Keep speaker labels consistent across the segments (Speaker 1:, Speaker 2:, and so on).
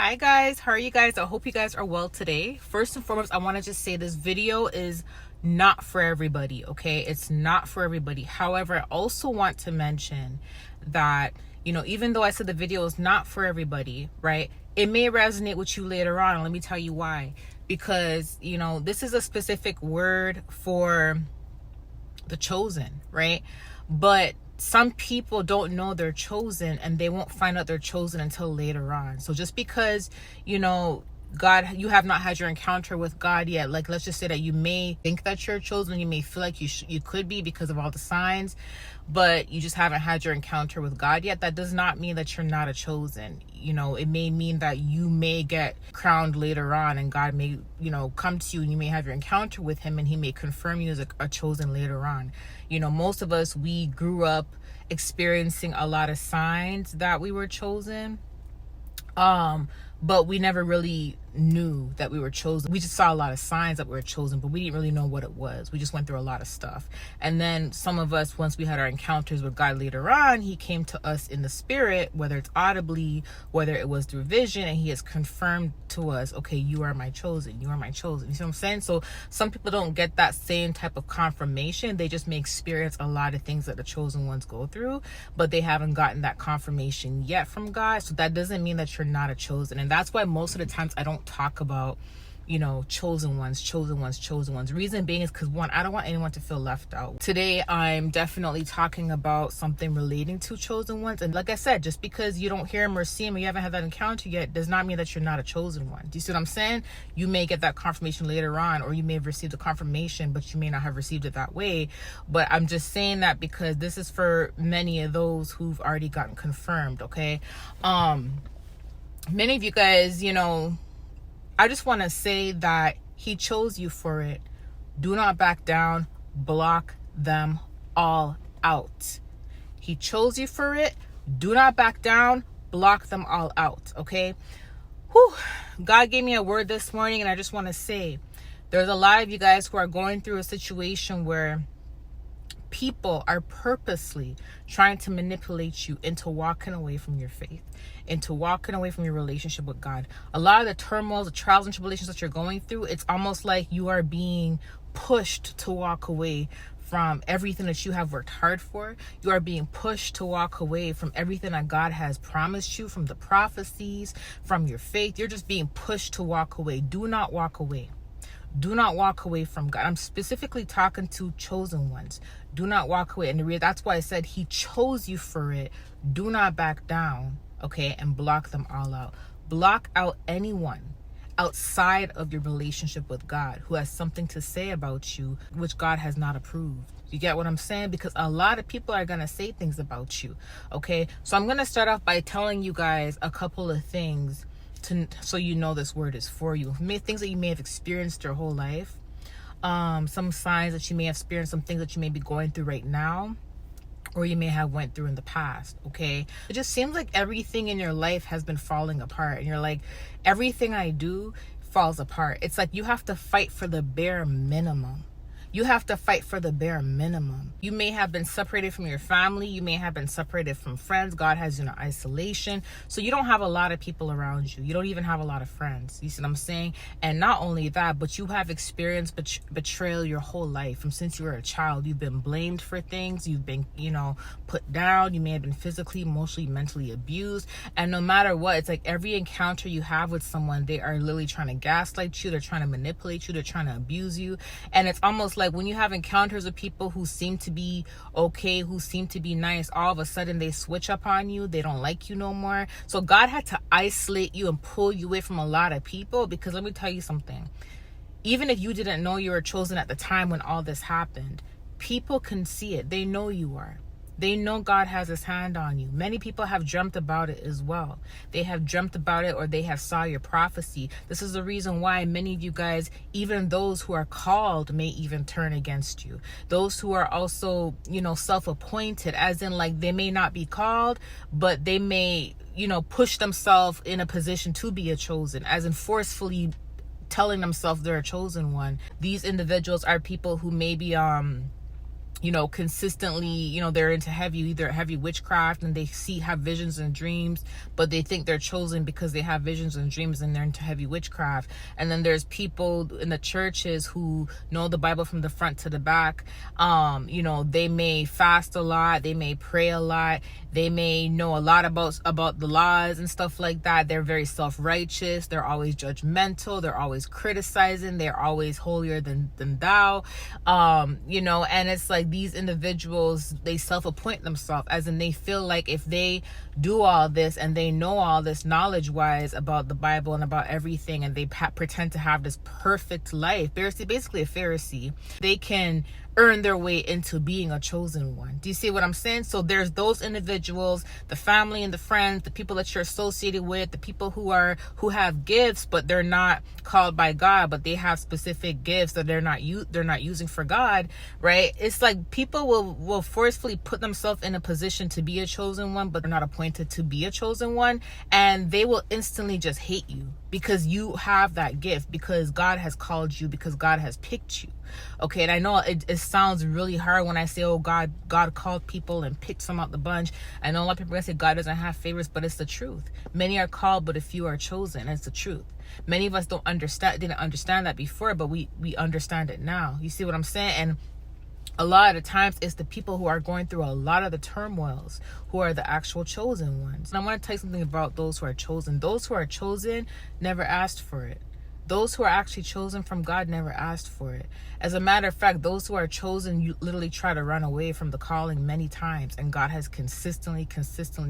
Speaker 1: Hi guys, how are you guys? I hope you guys are well today. First and foremost, I want to just say this video is not for everybody, okay? It's not for everybody. However, I also want to mention that, even though I said the video is not for everybody, right? It may resonate with you later on. Let me tell you why. Because, this is a specific word for the chosen, right? But some people don't know they're chosen, and they won't find out they're chosen until later on. So just because, God, you have not had your encounter with God yet, like let's just say that you may think that you're chosen, you may feel like you could be because of all the signs, but you just haven't had your encounter with God yet. That does not mean that you're not a chosen. It may mean that you may get crowned later on, and God may, come to you, and you may have your encounter with him, and he may confirm you as a chosen later on. Most of us, we grew up experiencing a lot of signs that we were chosen. But we never really knew that we were chosen. We just saw a lot of signs that we were chosen, but we didn't really know what it was. We just went through a lot of stuff. And then some of us, once we had our encounters with God later on, he came to us in the spirit, whether it's audibly, whether it was through vision, and he has confirmed to us, okay, you are my chosen, you are my chosen. You see what I'm saying? So some people don't get that same type of confirmation. They just may experience a lot of things that the chosen ones go through, but they haven't gotten that confirmation yet from God. So that doesn't mean that you're not a chosen. And that's why most of the times I don't talk about chosen ones. Reason being is because, one, I don't want anyone to feel left out. Today I'm definitely talking about something relating to chosen ones, and like I said, just because you don't hear him or see him or you haven't had that encounter yet does not mean that you're not a chosen one. Do you see what I'm saying? You may get that confirmation later on, or you may have received a confirmation, but you may not have received it that way. But I'm just saying that because this is for many of those who've already gotten confirmed. Okay, many of you guys, I just want to say that he chose you for it. Do not back down. Block them all out. He chose you for it. Do not back down. Block them all out. Okay? Whew. God gave me a word this morning, and I just want to say there's a lot of you guys who are going through a situation where people are purposely trying to manipulate you into walking away from your faith, into walking away from your relationship with God. A lot of the turmoil, the trials and tribulations that you're going through, it's almost like you are being pushed to walk away from everything that you have worked hard for. You are being pushed to walk away from everything that God has promised you, from the prophecies, from your faith. You're just being pushed to walk away. Do not walk away. Do not walk away from God. I'm specifically talking to chosen ones. Do not walk away. And that's why I said he chose you for it. Do not back down, okay? And block them all out. Block out anyone outside of your relationship with God who has something to say about you, which God has not approved. You get what I'm saying? Because a lot of people are going to say things about you, okay? So I'm going to start off by telling you guys a couple of things so this word is for you. Things that you may have experienced your whole life, some signs that you may have experienced, some things that you may be going through right now, or you may have went through in the past. Okay, it just seems like everything in your life has been falling apart, and you're like, everything I do falls apart. It's like you have to fight for the bare minimum. You have to fight for the bare minimum. You may have been separated from your family. You may have been separated from friends. God has you in isolation. So you don't have a lot of people around you. You don't even have a lot of friends. You see what I'm saying? And not only that, but you have experienced betrayal your whole life. From since you were a child, you've been blamed for things. You've been, put down. You may have been physically, emotionally, mentally abused. And no matter what, it's like every encounter you have with someone, they are literally trying to gaslight you. They're trying to manipulate you. They're trying to abuse you. And it's almost like when you have encounters with people who seem to be okay, who seem to be nice, all of a sudden they switch up on you. They don't like you no more. So God had to isolate you and pull you away from a lot of people, because let me tell you something. Even if you didn't know you were chosen at the time when all this happened, people can see it. They know you are. They know God has his hand on you. Many people have dreamt about it as well. They have dreamt about it, or they have saw your prophecy. This is the reason why many of you guys, even those who are called, may even turn against you. Those who are also, self-appointed, as in like they may not be called, but they may, push themselves in a position to be a chosen, as in forcefully telling themselves they're a chosen one. These individuals are people who maybe, consistently, they're into either heavy witchcraft, and they have visions and dreams, but they think they're chosen because they have visions and dreams and they're into heavy witchcraft. And then there's people in the churches who know the Bible from the front to the back. They may fast a lot, they may pray a lot, they may know a lot about the laws and stuff like that. They're very self-righteous, they're always judgmental, they're always criticizing, they're always holier than thou. And it's like these individuals, they self-appoint themselves, as in they feel like if they do all this and they know all this knowledge-wise about the Bible and about everything, and they pretend to have this perfect life, basically a Pharisee, they can earn their way into being a chosen one. Do you see what I'm saying? So there's those individuals, the family and the friends, the people that you're associated with, the people who have gifts, but they're not called by God, but they have specific gifts that they're not using for God, right? It's like people will forcefully put themselves in a position to be a chosen one, but they're not appointed to be a chosen one, and they will instantly just hate you because you have that gift, because God has called you, because God has picked you. Okay, and I know it sounds really hard when I say, oh, God called people and picked some out the bunch. I know a lot of people are going to say God doesn't have favorites, but it's the truth. Many are called, but a few are chosen. It's the truth. Many of us didn't understand that before, but we understand it now. You see what I'm saying? And a lot of the times it's the people who are going through a lot of the turmoils who are the actual chosen ones. And I want to tell you something about those who are chosen. Those who are chosen never asked for it. Those who are actually chosen from God never asked for it. As a matter of fact, those who are chosen, you literally try to run away from the calling many times, and God has consistently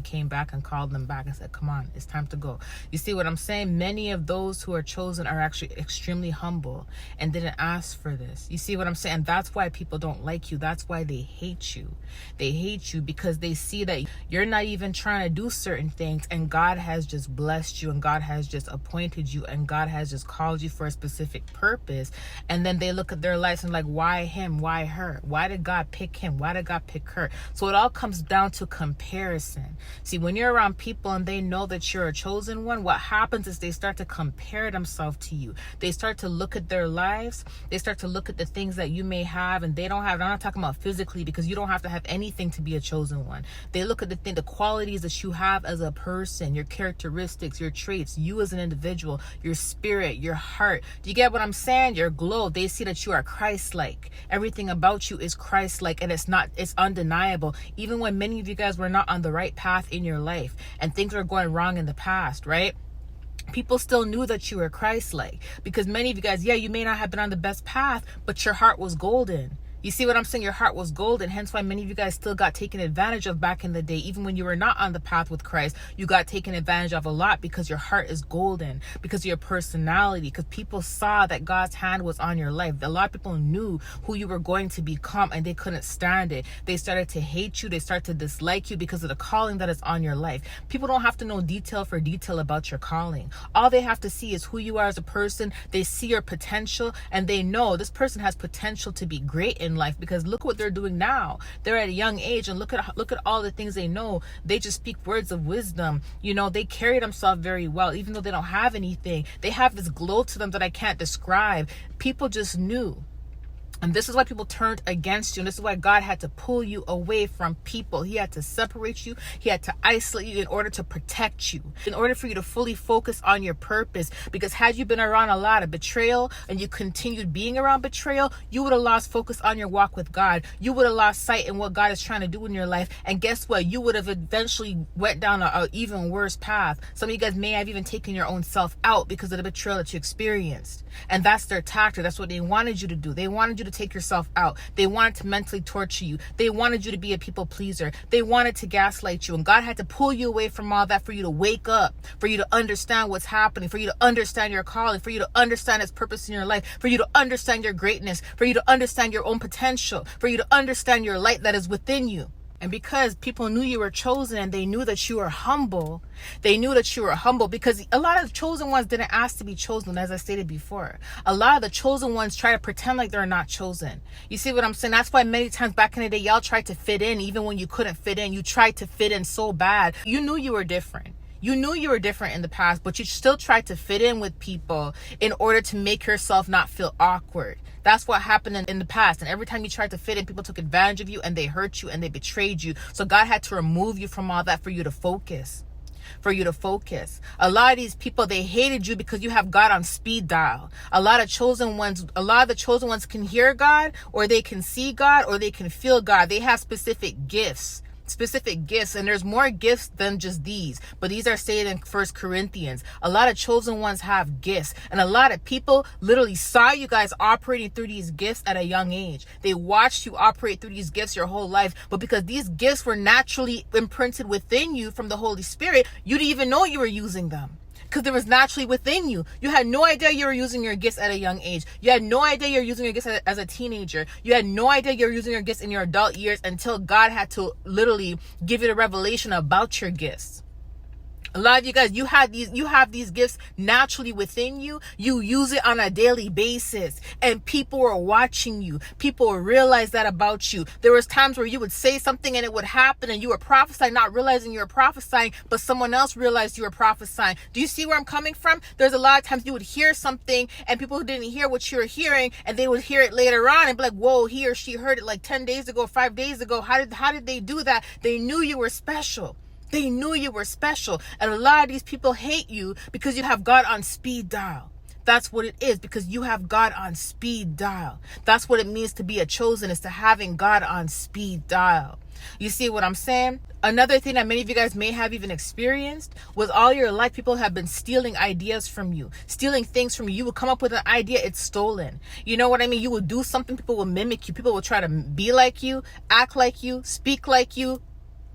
Speaker 1: came back and called them back and said, come on, it's time to go. You see what I'm saying? Many of those who are chosen are actually extremely humble and didn't ask for this. You see what I'm saying? That's why people don't like you. That's why they hate you. They hate you because they see that you're not even trying to do certain things, and God has just blessed you, and God has just appointed you, and God has just called you for a specific purpose. And then they look at their lives and like, why him? Why her? Why did God pick him? Why did God pick her? So it all comes down to comparison. See, when you're around people and they know that you're a chosen one, what happens is they start to compare themselves to you. They start to look at their lives. They start to look at the things that you may have and they don't have. I'm not talking about physically, because you don't have to have anything to be a chosen one. They look at the qualities that you have as a person, your characteristics, your traits, you as an individual, your spirit, your heart. Do you get what I'm saying? Your glow. They see that you are Christ-like. Everything about you is Christ-like, and it's undeniable. Even when many of you guys were not on the right path in your life and things were going wrong in the past, right? People still knew that you were Christ-like, because many of you guys, you may not have been on the best path, but your heart was golden. You see what I'm saying? Your heart was golden. Hence why many of you guys still got taken advantage of back in the day. Even when you were not on the path with Christ, you got taken advantage of a lot because your heart is golden, because of your personality, because people saw that God's hand was on your life. A lot of people knew who you were going to become, and they couldn't stand it. They started to hate you. They started to dislike you because of the calling that is on your life. People don't have to know detail for detail about your calling. All they have to see is who you are as a person. They see your potential, and they know this person has potential to be great in life, because look what they're doing now. They're at a young age, and look at all the things they know. They just speak words of wisdom. They carry themselves very well, even though they don't have anything. They have this glow to them that I can't describe. People just knew. And this is why people turned against you. And this is why God had to pull you away from people. He had to separate you. He had to isolate you in order to protect you, in order for you to fully focus on your purpose. Because had you been around a lot of betrayal and you continued being around betrayal, you would have lost focus on your walk with God. You would have lost sight in what God is trying to do in your life. And guess what? You would have eventually went down an even worse path. Some of you guys may have even taken your own self out because of the betrayal that you experienced. And that's their tactic. That's what they wanted you to do. They wanted you to take yourself out. They wanted to mentally torture you. They wanted you to be a people pleaser. They wanted to gaslight you. And God had to pull you away from all that for you to wake up, for you to understand what's happening, for you to understand your calling, for you to understand His purpose in your life, for you to understand your greatness, for you to understand your own potential, for you to understand your light that is within you. And because people knew you were chosen and they knew that you were humble, because a lot of the chosen ones didn't ask to be chosen, as I stated before. A lot of the chosen ones try to pretend like they're not chosen. You see what I'm saying? That's why many times back in the day, y'all tried to fit in even when you couldn't fit in. You tried to fit in so bad. You knew you were different. You knew you were different in the past, but you still tried to fit in with people in order to make yourself not feel awkward. That's what happened in the past. And every time you tried to fit in, people took advantage of you and they hurt you and they betrayed you. So God had to remove you from all that for you to focus. A lot of these people, they hated you because you have God on speed dial. A lot of the chosen ones can hear God, or they can see God, or they can feel God. They have specific gifts, and there's more gifts than just these, but these are stated in 1 Corinthians. A lot of chosen ones have gifts, and a lot of people literally saw you guys operating through these gifts at a young age. They watched you operate through these gifts your whole life, but because these gifts were naturally imprinted within you from the Holy Spirit, you didn't even know you were using them. Because it was naturally within you. You had no idea you were using your gifts at a young age. You had no idea you were using your gifts as a teenager. You had no idea you were using your gifts in your adult years until God had to literally give you the revelation about your gifts. A lot of you guys, you have these gifts naturally within you. You use it on a daily basis, and people are watching you. People will realize that about you. There was times where you would say something and it would happen, and you were prophesying, not realizing you were prophesying, but someone else realized you were prophesying. Do you see where I'm coming from? There's a lot of times you would hear something, and people who didn't hear what you were hearing, and they would hear it later on and be like, whoa, he or she heard it like 10 days ago, 5 days ago. How did they do that? They knew you were special. They knew you were special. And a lot of these people hate you because you have God on speed dial. That's what it is, because you have God on speed dial. That's what it means to be a chosen, is to having God on speed dial. You see what I'm saying? Another thing that many of you guys may have even experienced was all your life people have been stealing ideas from you, stealing things from you. You would come up with an idea, it's stolen. You know what I mean? You would do something, people will mimic you. People will try to be like you, act like you, speak like you,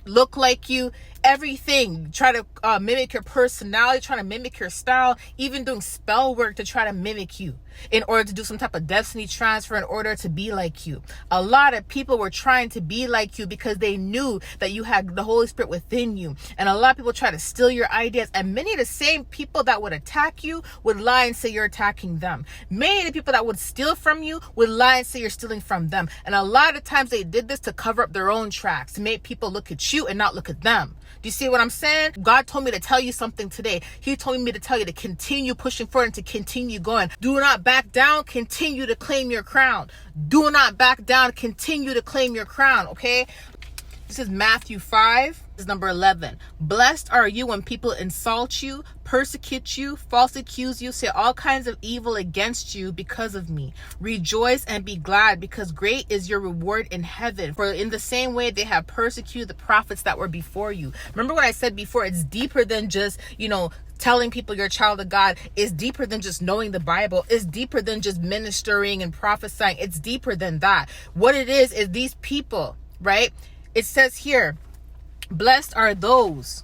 Speaker 1: look like you, everything. Try to mimic your personality, trying to mimic your style, even doing spell work to try to mimic you in order to do some type of destiny transfer, in order to be like you. A lot of people were trying to be like you because they knew that you had the Holy Spirit within you. And a lot of people try to steal your ideas, and many of the same people that would attack you would lie and say you're attacking them. Many of the people that would steal from you would lie and say you're stealing from them. And a lot of times they did this to cover up their own tracks, to make people look at you and not look at them. Do you see what I'm saying? God told me to tell you something today. He told me to tell you to continue pushing forward and to continue going. Do not back down. Continue to claim your crown. Do not back down. Continue to claim your crown, okay? This is Matthew 5. This is number 11. Blessed are you when people insult you, persecute you, falsely accuse you, say all kinds of evil against you because of me. Rejoice and be glad, because great is your reward in heaven. For in the same way they have persecuted the prophets that were before you. Remember what I said before? It's deeper than just, telling people you're a child of God. Is deeper than just knowing the Bible. It's deeper than just ministering and prophesying. It's deeper than that. What it is these people, right? It says here, blessed are those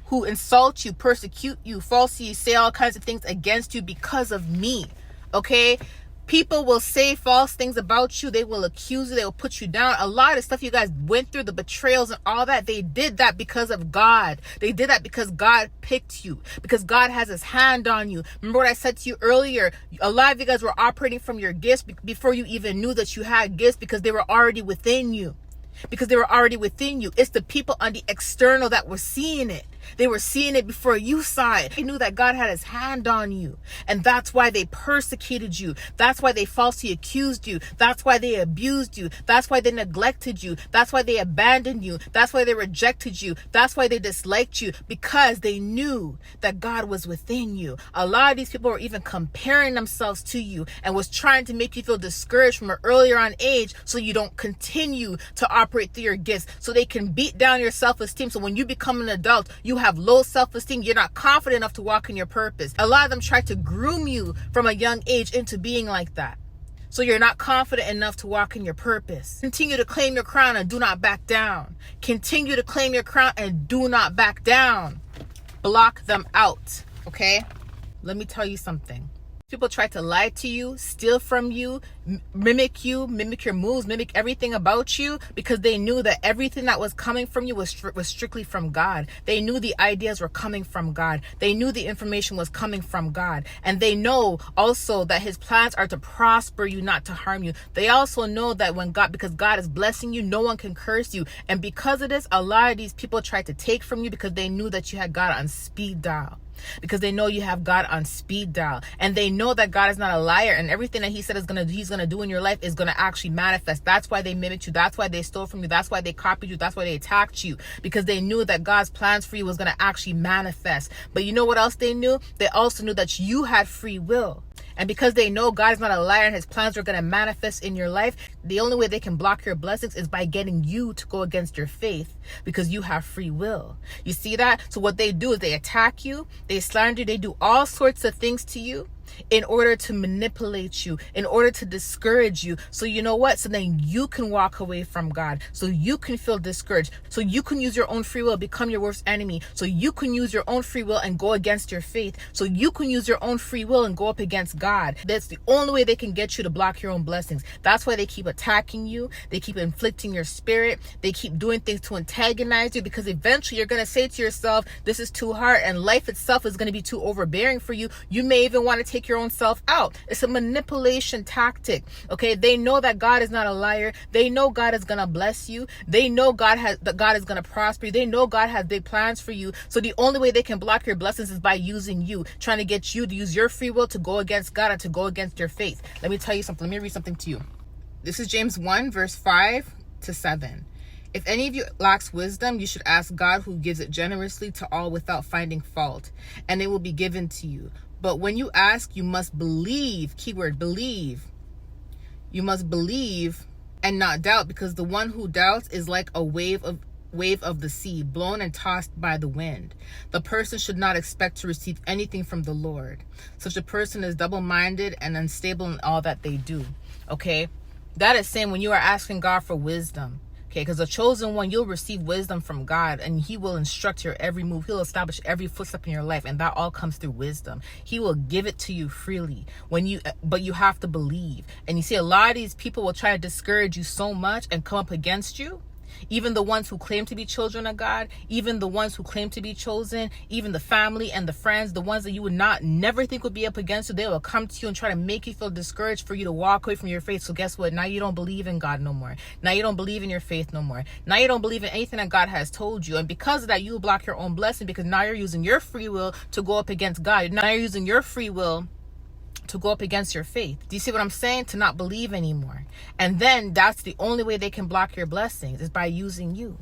Speaker 1: who insult you, persecute you, falsely say all kinds of things against you because of me. Okay? People will say false things about you. They will accuse you. They will put you down. A lot of stuff you guys went through, the betrayals and all that, they did that because of God. They did that because God picked you, because God has his hand on you. Remember what I said to you earlier? A lot of you guys were operating from your gifts before you even knew that you had gifts, because they were already within you. It's the people on the external that were seeing it. They were seeing it before you saw it. They knew that God had his hand on you. And that's why they persecuted you. That's why they falsely accused you. That's why they abused you. That's why they neglected you. That's why they abandoned you. That's why they rejected you. That's why they disliked you, because they knew that God was within you. A lot of these people were even comparing themselves to you and was trying to make you feel discouraged from an earlier on age, so you don't continue to operate through your gifts, so they can beat down your self-esteem. So when you become an adult, you have low self-esteem. You're not confident enough to walk in your purpose. A lot of them try to groom you from a young age into being like that, so you're not confident enough to walk in your purpose. Continue to claim your crown and do not back down. Continue to claim your crown and do not back down. Block them out, okay? Let me tell you something. People try to lie to you, steal from you, mimic your moves, mimic everything about you, because they knew that everything that was coming from you was strictly from God. They knew the ideas were coming from God. They knew the information was coming from God. And they know also that his plans are to prosper you, not to harm you. They also know that because God is blessing you, no one can curse you. And because of this, a lot of these people tried to take from you because they knew that you had God on speed dial. Because they know you have God on speed dial, and they know that God is not a liar, and everything that he said he's gonna do in your life is gonna actually manifest. That's why they mimicked you. That's why they stole from you. That's why they copied you. That's why they attacked you, because they knew that God's plans for you was gonna actually manifest. But you know what else they knew? They also knew that you had free will. And because they know God is not a liar and his plans are going to manifest in your life, the only way they can block your blessings is by getting you to go against your faith, because you have free will. You see that? So what they do is they attack you, they slander you, they do all sorts of things to you in order to manipulate you, in order to discourage you. So you know what? So then you can walk away from God. So you can feel discouraged. So you can use your own free will, become your worst enemy. So you can use your own free will and go against your faith. So you can use your own free will and go up against God. That's the only way they can get you to block your own blessings. That's why they keep attacking you. They keep inflicting your spirit. They keep doing things to antagonize you, because eventually you're going to say to yourself, this is too hard, and life itself is going to be too overbearing for you. You may even want to take your own self out. It's a manipulation tactic. Okay, they know that God is not a liar. They know God is gonna bless you. They know God is gonna prosper you. They know God has big plans for you. So the only way they can block your blessings is by using you, trying to get you to use your free will to go against God and to go against your faith. Let me tell you something. Let me read something to you. This is James 1 verse 5 to 7. If any of you lacks wisdom, you should ask God, who gives it generously to all without finding fault, and it will be given to you. But when you ask, you must believe, keyword believe. You must believe and not doubt, because the one who doubts is like a wave of the sea, blown and tossed by the wind. The person should not expect to receive anything from the Lord. Such a person is double-minded and unstable in all that they do. Okay? That is saying when you are asking God for wisdom. Okay, because the chosen one, you'll receive wisdom from God, and he will instruct your every move. He'll establish every footstep in your life, and that all comes through wisdom. He will give it to you freely but you have to believe. And you see, a lot of these people will try to discourage you so much and come up against you. Even the ones who claim to be children of God, even the ones who claim to be chosen, even the family and the friends, the ones that you would never think would be up against you, they will come to you and try to make you feel discouraged, for you to walk away from your faith. So guess what? Now you don't believe in God no more. Now you don't believe in your faith no more. Now you don't believe in anything that God has told you. And because of that, you will block your own blessing, because now you're using your free will to go up against God. Now you're using your free will to go up against your faith. Do you see what I'm saying? To not believe anymore. And then that's the only way they can block your blessings, is by using you.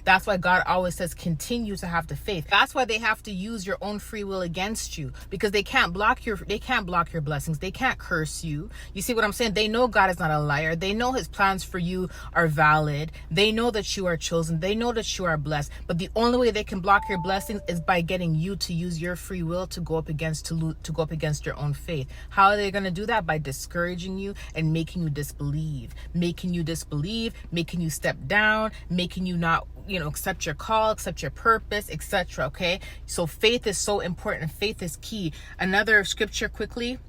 Speaker 1: That's why God always says continue to have the faith. That's why they have to use your own free will against you, because they can't block your blessings. They can't curse you. You see what I'm saying? They know God is not a liar. They know his plans for you are valid. They know that you are chosen. They know that you are blessed. But the only way they can block your blessings is by getting you to use your free will to go up against your own faith. How are they going to do that? By discouraging you and making you disbelieve, making you step down, making you not accept your call, accept your purpose, etc. Okay, so faith is so important. Faith is key. Another scripture quickly.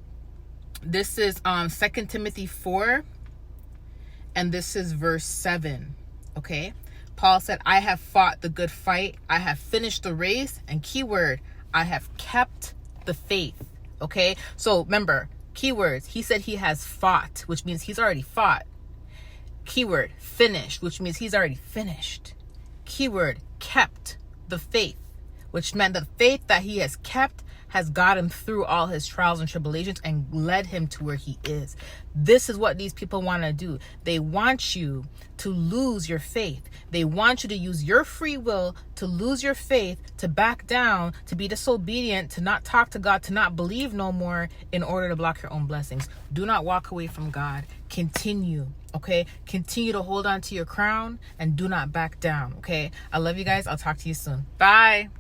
Speaker 1: This is 2 Timothy 4, and this is verse 7. Okay, Paul said, I have fought the good fight, I have finished the race, and keyword, I have kept the faith. Okay, so remember, keywords, he said he has fought, which means he's already fought. Keyword, finished, which means he's already finished. Keyword, kept the faith, which meant the faith that he has kept has got him through all his trials and tribulations and led him to where he is. This is what these people want to do. They want you to lose your faith. They want you to use your free will to lose your faith, to back down, to be disobedient, to not talk to God, to not believe no more, in order to block your own blessings. Do not walk away from God. Continue. Okay, continue to hold on to your crown and do not back down. Okay, I love you guys. I'll talk to you soon. Bye.